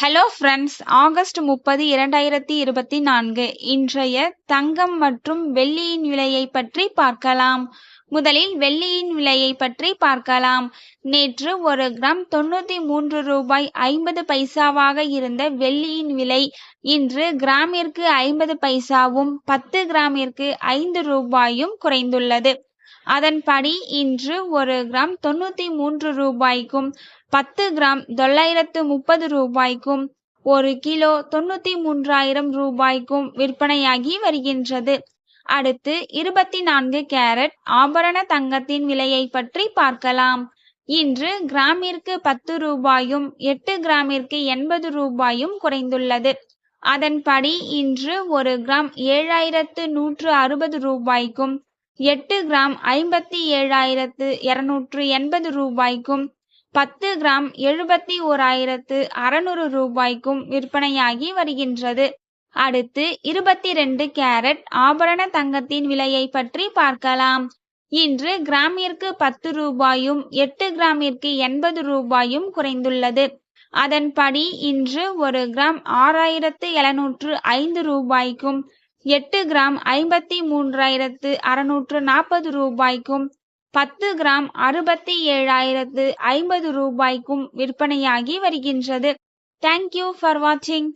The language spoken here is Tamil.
ஹலோ ஃப்ரெண்ட்ஸ், ஆகஸ்ட் 30, 2024 இன்றைய தங்கம் மற்றும் வெள்ளியின் விலையை பற்றி பார்க்கலாம். முதலில் வெள்ளியின் விலையை பற்றி பார்க்கலாம். நேற்று 1 கிராம் 93 ரூபாய் 50 பைசாவாக இருந்த வெள்ளியின் விலை இன்று கிராமிற்கு 50 பைசாவும் 10 கிராமிற்கு 5 ரூபாயும் குறைந்துள்ளது. அதன்படி இன்று 1 கிராம் 93 ரூபாய்க்கும் 10 கிராம் 930 ரூபாய்க்கும் 1 கிலோ 93,000 ரூபாய்க்கும் விற்பனையாகி வருகின்றது. அடுத்து 24 கேரட் ஆபரண தங்கத்தின் விலையை பற்றி பார்க்கலாம். இன்று கிராமிற்கு 10 ரூபாயும் 8 கிராமிற்கு 80 ரூபாயும் குறைந்துள்ளது. அதன்படி இன்று 1 கிராம் 7,160 ரூபாய்க்கும் 8 கிராம் 57,280 ரூபாய்க்கும் 10 கிராம் 71,600 ரூபாய்க்கும் விற்பனையாகி வருகின்றது. அடுத்து 22 கேரட் ஆபரண தங்கத்தின் விலையை பற்றி பார்க்கலாம். இன்று கிராமிற்கு 10 ரூபாயும் 8 கிராமிற்கு 80 ரூபாயும் குறைந்துள்ளது. அதன்படி இன்று 1 கிராம் 6,705 ரூபாய்க்கும் 8 கிராம் 53,640 ரூபாய்க்கும் 10 கிராம் 67,050 ரூபாய்க்கும் விற்பனையாகி வருகின்றது. தேங்க்யூ ஃபார் வாட்சிங்.